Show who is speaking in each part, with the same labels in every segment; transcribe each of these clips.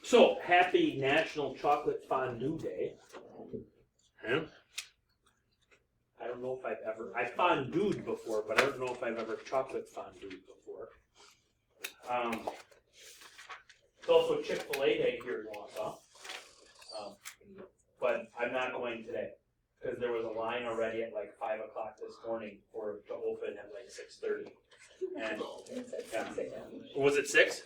Speaker 1: So, happy National Chocolate Fondue Day. Huh? I don't know if I fondued before, but I don't know if I've ever chocolate fondued before. It's also Chick-fil-A Day here in Wausau. But I'm not going today, because there was a line already at like 5 o'clock this morning for to open at like 6:30. And was it 6?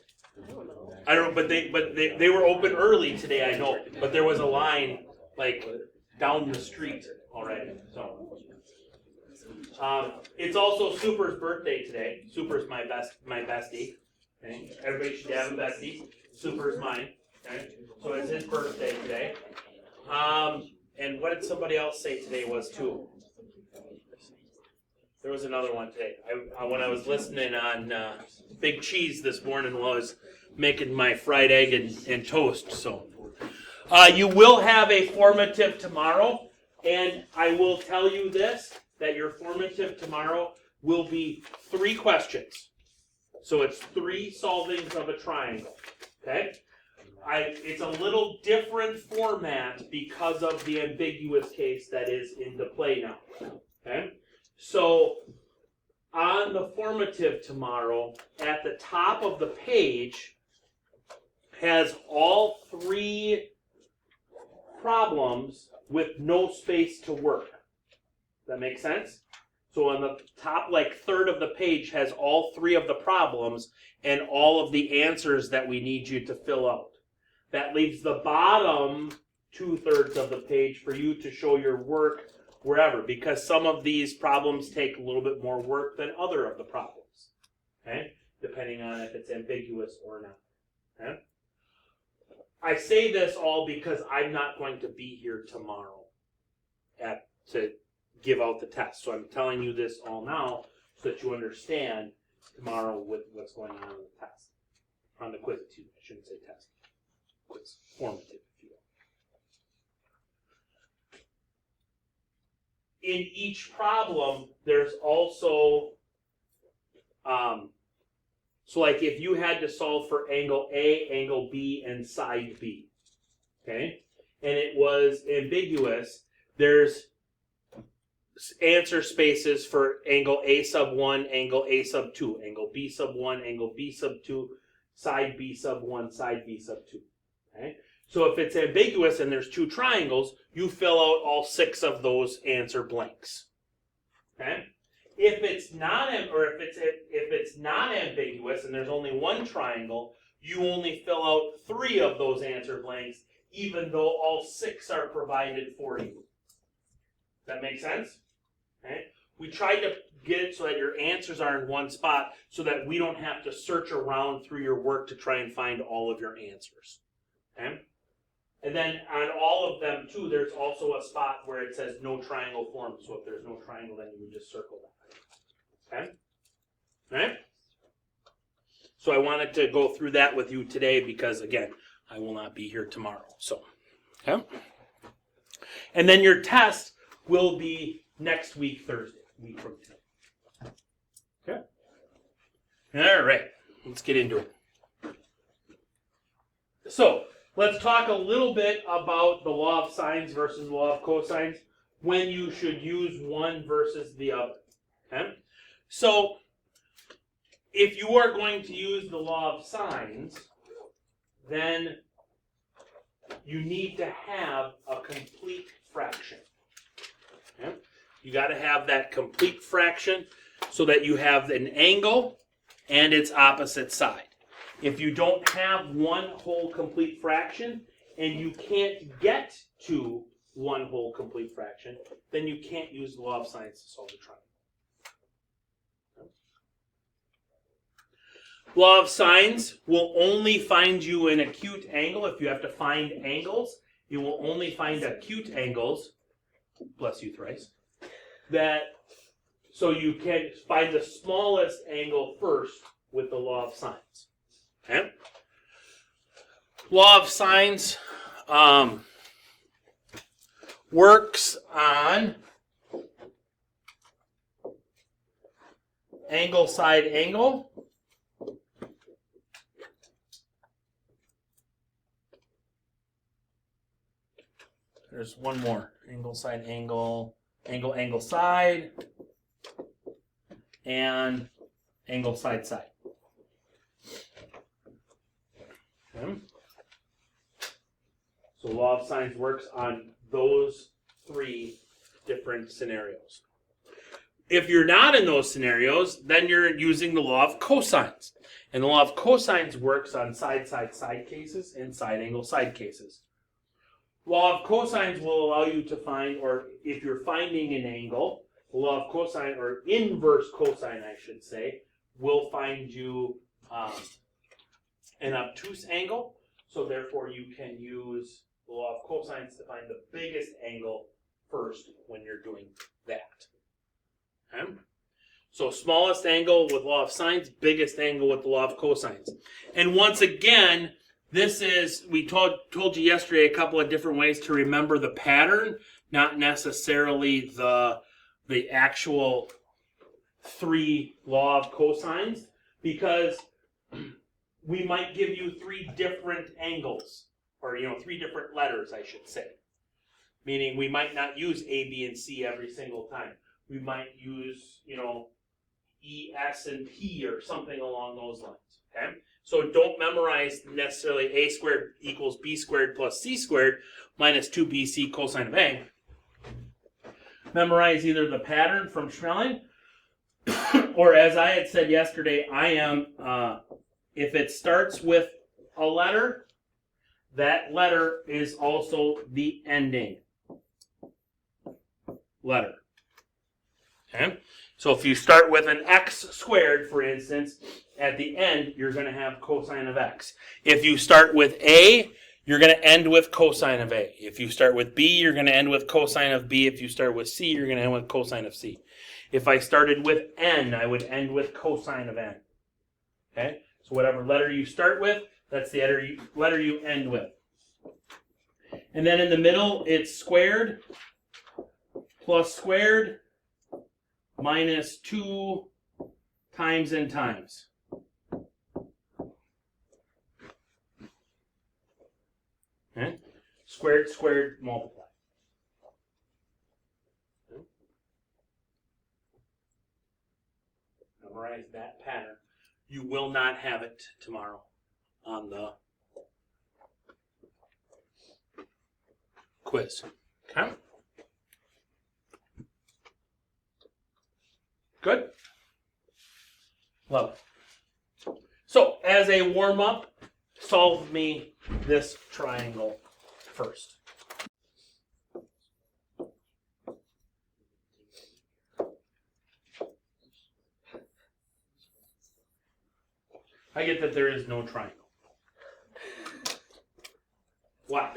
Speaker 1: I don't know, but they were open early today, I know. But there was a line like down the street already. So it's also Super's birthday today. Super's my bestie. Okay? Everybody should have a bestie. Super's mine. Okay? So it's his birthday today. And what did somebody else say today was too? There was another one today. When I was listening on Big Cheese this morning while I was making my fried egg and toast. So you will have a formative tomorrow, and I will tell you this, that your formative tomorrow will be 3 questions. So it's 3 solvings of a triangle. Okay? It's a little different format because of the ambiguous case that is into play now. Okay? So on the formative tomorrow, at the top of the page has all 3 problems with no space to work. Does that make sense? So on the top third of the page has all 3 of the problems and all of the answers that we need you to fill out. That leaves the bottom 2/3 of the page for you to show your work wherever, because some of these problems take a little bit more work than other of the problems, okay? Depending on if it's ambiguous or not, okay? I say this all because I'm not going to be here tomorrow to give out the test. So I'm telling you this all now so that you understand tomorrow with what's going on with the test. On the quiz, too. I shouldn't say test. Quiz. Formative, if you will. In each problem, there's also, so like if you had to solve for angle A, angle B, and side B, okay, and it was ambiguous, there's answer spaces for angle A sub 1, angle A sub 2, angle B sub 1, angle B sub 2, side B sub 1, side B sub 2, okay? So if it's ambiguous and there's 2 triangles, you fill out all 6 of those answer blanks. Okay? If it's not ambiguous and there's only 1 triangle, you only fill out 3 of those answer blanks, even though all 6 are provided for you. Does that make sense? Okay? We tried to get it so that your answers are in one spot so that we don't have to search around through your work to try and find all of your answers. Okay? And then on all of them, too, there's also a spot where it says no triangle formed. So if there's no triangle, then you would just circle that. Okay? All right? So I wanted to go through that with you today because, again, I will not be here tomorrow. So, okay? And then your test will be next week, Thursday, week from today. Okay? All right. Let's get into it. So, let's talk a little bit about the law of sines versus the law of cosines, when you should use one versus the other. Okay? So, if you are going to use the law of sines, then you need to have a complete fraction. Okay? You got to have that complete fraction so that you have an angle and its opposite side. If you don't have one whole complete fraction and you can't get to one whole complete fraction, then you can't use the law of sines to solve the triangle. Okay. Law of sines will only find you an acute angle. If you have to find angles, you will only find acute angles, bless you thrice, so you can find the smallest angle first with the law of sines. Okay? Law of sines works on angle side angle There's one more. Angle, side, angle, angle, angle, side, and angle, side, side. Okay. So law of sines works on those three different scenarios. If you're not in those scenarios, then you're using the law of cosines. And the law of cosines works on side, side, side cases and side angle, side cases. Law of cosines will allow you to find, or if you're finding an angle, the law of cosine, or inverse cosine, I should say, will find you an obtuse angle. So therefore, you can use the law of cosines to find the biggest angle first when you're doing that. Okay? So smallest angle with law of sines, biggest angle with the law of cosines. And once again, this is, we told you yesterday a couple of different ways to remember the pattern, not necessarily the actual three law of cosines, because we might give you three different angles, or three different letters, I should say. Meaning we might not use A, B, and C every single time. We might use, E, S, and P or something along those lines. Okay? So don't memorize necessarily A squared equals B squared plus C squared minus 2BC cosine of A. Memorize either the pattern from Schmeling, or as I had said yesterday, if it starts with a letter, that letter is also the ending letter. Okay? So if you start with an x squared, for instance, at the end, you're going to have cosine of x. If you start with A, you're going to end with cosine of A. If you start with B, you're going to end with cosine of B. If you start with C, you're going to end with cosine of C. If I started with N, I would end with cosine of N. Okay? So whatever letter you start with, that's the letter you end with. And then in the middle, it's squared plus squared minus 2 times and times. Okay? Squared, squared, multiply. Okay? Memorize that pattern. You will not have it tomorrow on the quiz. Okay? Good? Love it. So, as a warm-up, solve me this triangle first. I get that there is no triangle. Why?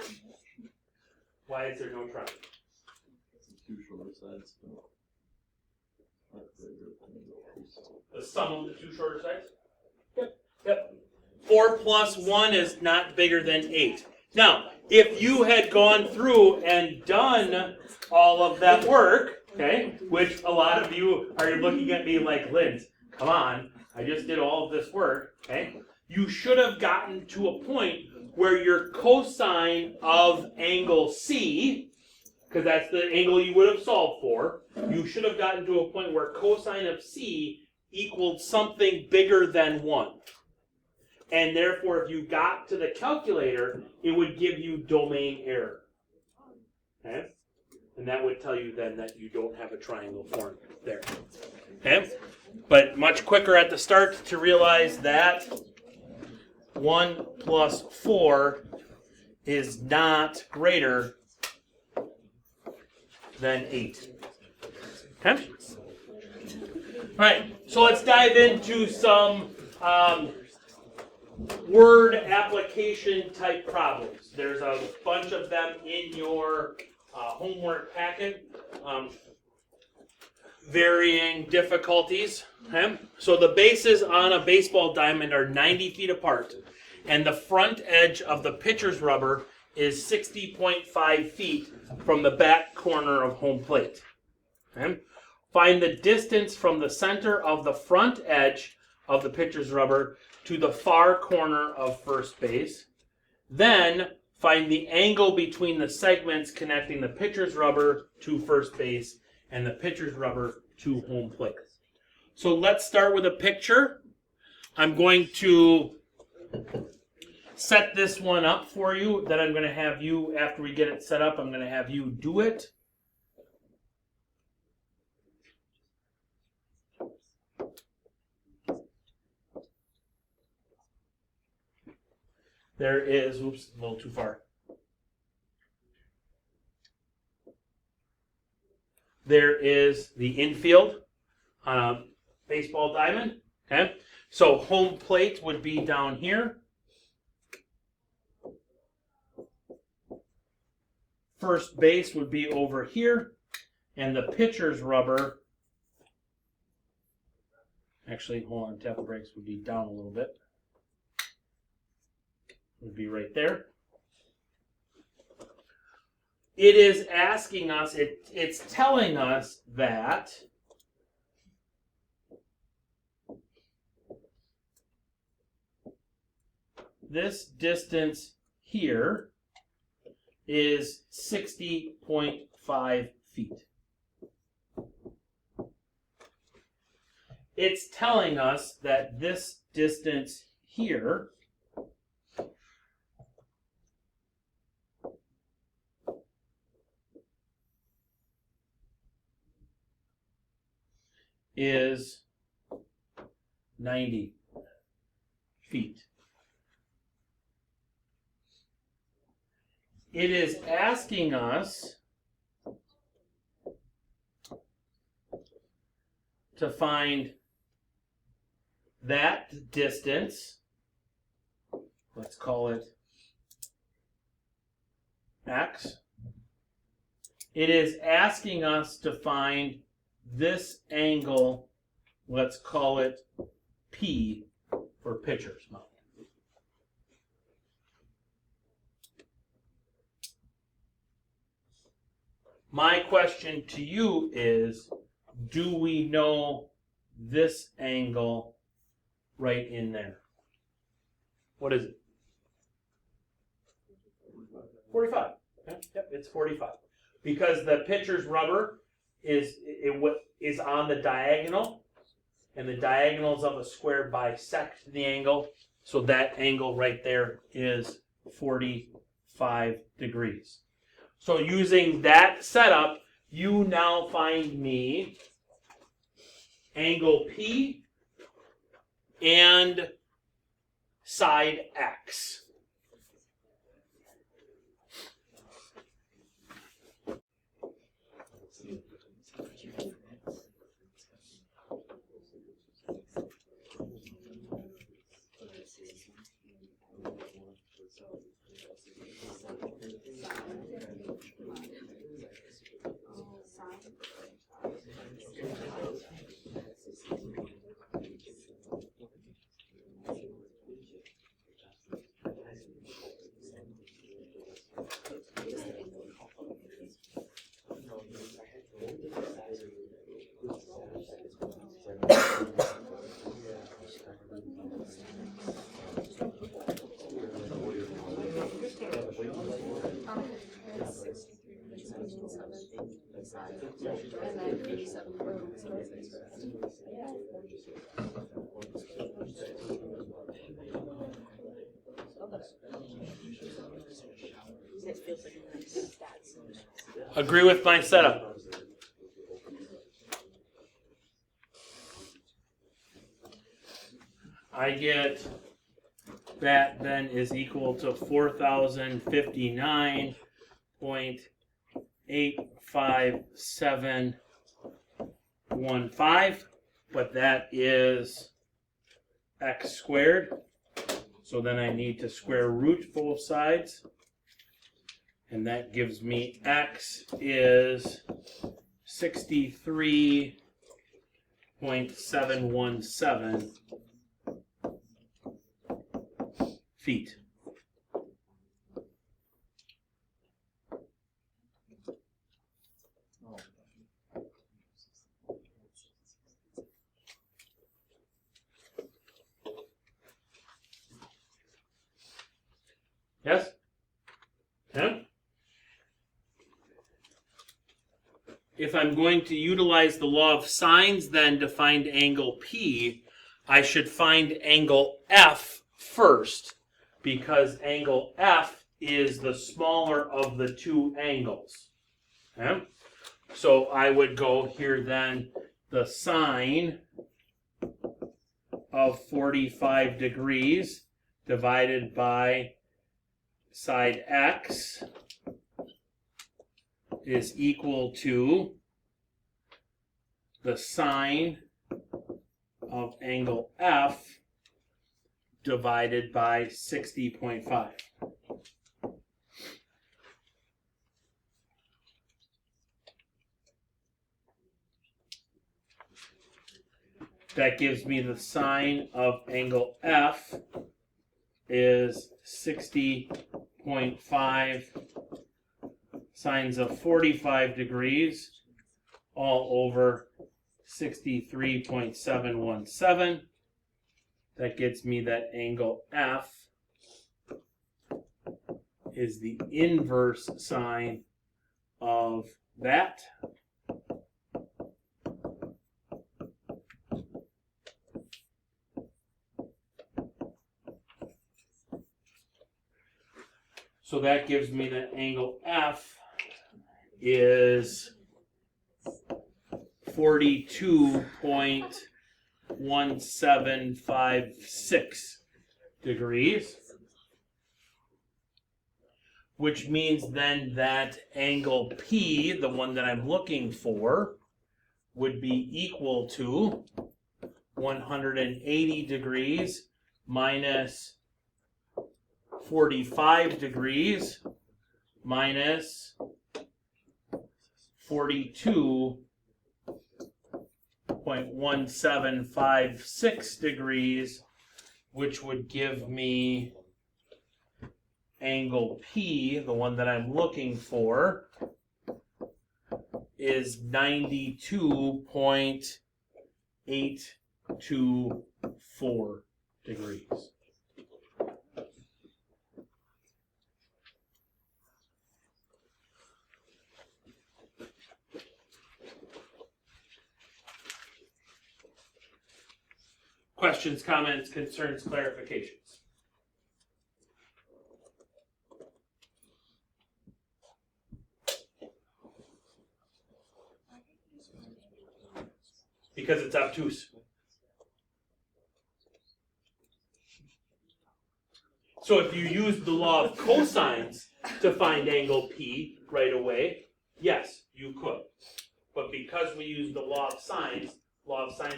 Speaker 1: Why is there no triangle?
Speaker 2: Two shorter sides.
Speaker 1: The sum of the two shorter sides? Yep. 4 plus 1 is not bigger than 8. Now, if you had gone through and done all of that work, okay, which a lot of you are looking at me like, Linz, come on, I just did all of this work, okay, you should have gotten to a point where your cosine of angle C, because that's the angle you would have solved for, you should have gotten to a point where cosine of C equaled something bigger than 1. And therefore, if you got to the calculator, it would give you domain error. Okay? And that would tell you then that you don't have a triangle formed there. Okay? But much quicker at the start to realize that 1 plus 4 is not greater than 8. Okay? All right, so let's dive into some word application type problems. There's a bunch of them in your homework packet. Varying difficulties. Okay? So the bases on a baseball diamond are 90 feet apart, and the front edge of the pitcher's rubber is 60.5 feet from the back corner of home plate. Okay? Find the distance from the center of the front edge of the pitcher's rubber to the far corner of first base. Then find the angle between the segments connecting the pitcher's rubber to first base and the pitcher's rubber to home plate. So let's start with a picture. I'm going to set this one up for you. Then I'm going to have you, after we get it set up, I'm going to have you do it. There is, oops, a little too far. There is the infield on a baseball diamond. Okay, so home plate would be down here. First base would be over here, and the pitcher's rubber, actually, hold on, tap the brakes, would be down a little bit. Would be right there. It is asking us, it's telling us that this distance here is 60.5 feet. It's telling us that this distance here is 90 feet. It is asking us to find that distance, let's call it X. It is asking us to find this angle, let's call it P for pitcher's mound. My question to you is, do we know this angle right in there? What is it? 45. Yep, it's 45. Because the pitcher's rubber is on the diagonal, and the diagonals of a square bisect the angle, so that angle right there is 45 degrees. So using that setup, you now find me angle P and side X. Agree with my setup? I get that then is equal to 4,059.85715, but that is x squared. So then I need to square root both sides. And that gives me x is 63.717 feet. Yes? if I'm going to utilize the law of sines then to find angle P, I should find angle F first, because angle F is the smaller of the two angles. Okay? So I would go here then, the sine of 45 degrees divided by side X is equal to the sine of angle F divided by 60.5. That gives me the sine of angle F is 60.5 sines of 45 degrees all over 63.717. That gets me that angle F is the inverse sine of that. So that gives me that angle F is 42.1756 degrees, which means then that angle P, the one that I'm looking for, would be equal to 180 degrees minus 45 degrees minus 42.1756 degrees, which would give me angle P, the one that I'm looking for, is 92.824 degrees. Questions, comments, concerns, clarifications? Because it's obtuse. So if you use the law of cosines to find angle P right away, yes, you could. But because we use the law of sines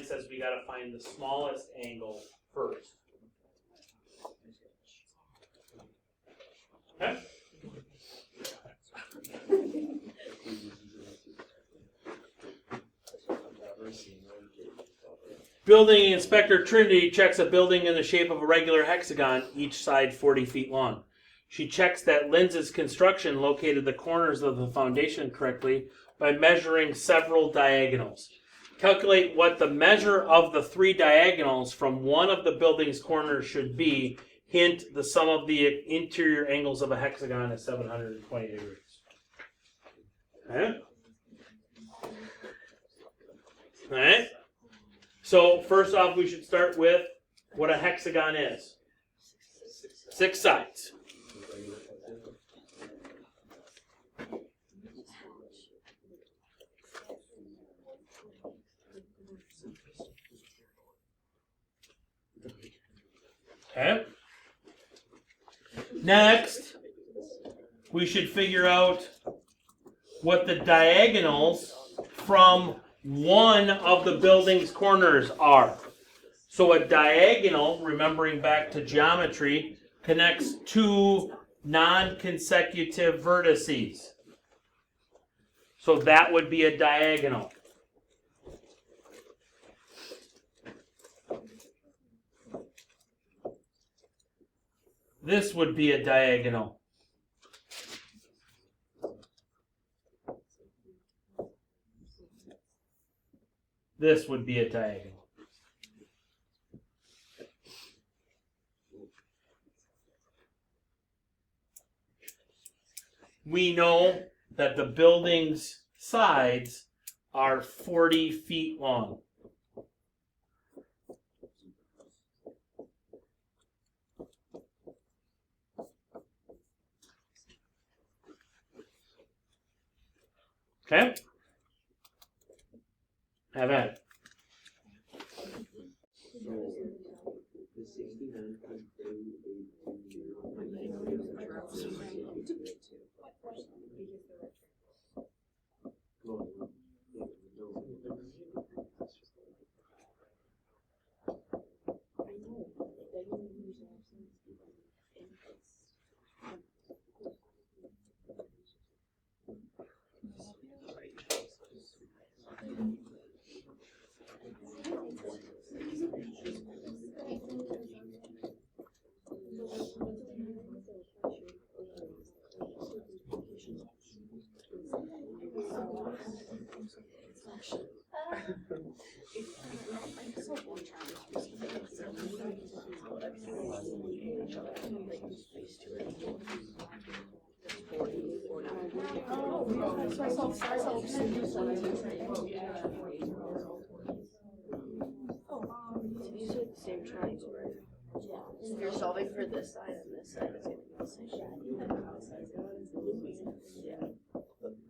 Speaker 1: says we got to find the smallest angle first. Okay? Building inspector Trinity checks a building in the shape of a regular hexagon, each side 40 feet long. She checks that Linz's construction located the corners of the foundation correctly by measuring several diagonals. Calculate what the measure of the three diagonals from one of the building's corners should be. Hint, the sum of the interior angles of a hexagon is 720 degrees. Okay? Alright? So, first off, we should start with what a hexagon is. 6 sides. Okay. Next, we should figure out what the diagonals from one of the building's corners are. So a diagonal, remembering back to geometry, connects two non-consecutive vertices. So that would be a diagonal. This would be a diagonal. This would be a diagonal. We know that the building's sides are 40 feet long. Okay? Have at it.
Speaker 3: The 69 These are the same triangle, right? Yeah. If you're solving for this side and this side, it's going to be the same. Yeah.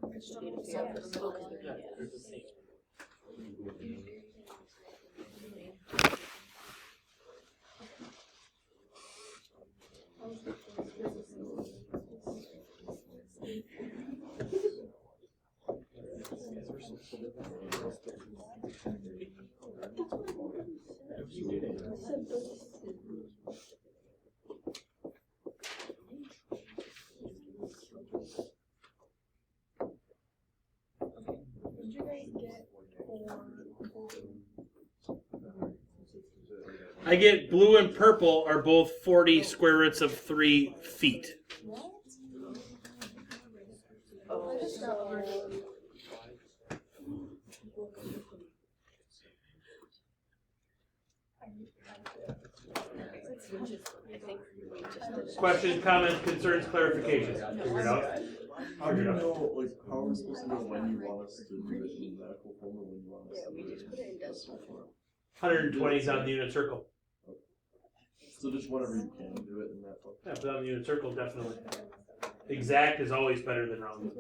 Speaker 3: I just need to figure out this little because they're the same.
Speaker 1: I get blue and purple are both 40 square roots of 3 feet. Questions, comments, concerns, clarifications? Figure it out.
Speaker 2: How do you know, like, how are we supposed to know when you want us to do it in medical form or when you want us
Speaker 3: Yeah,
Speaker 2: to
Speaker 3: we
Speaker 2: do it
Speaker 3: just put it in decimal form.
Speaker 1: 120 is on the unit circle.
Speaker 2: So just whenever you can do it in that form.
Speaker 1: Yeah, put on the unit circle, definitely. Exact is always better than round.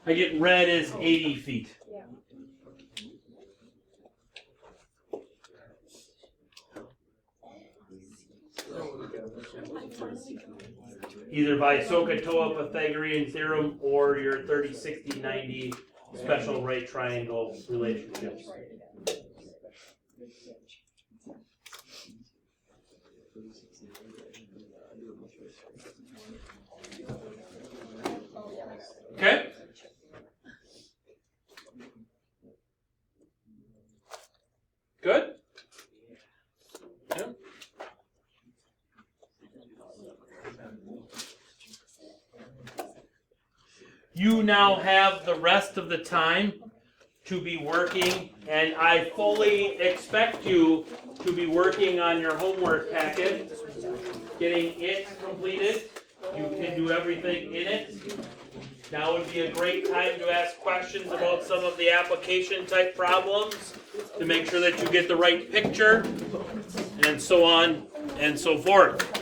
Speaker 1: I get red is 80 feet. Either by SOHCAHTOA Pythagorean theorem or your 30, 60, 90 special right triangle relationships. Okay? Good? Yeah. You now have the rest of the time to be working, and I fully expect you to be working on your homework packet, getting it completed. You can do everything in it. Now would be a great time to ask questions about some of the application type problems to make sure that you get the right picture, and so on and so forth.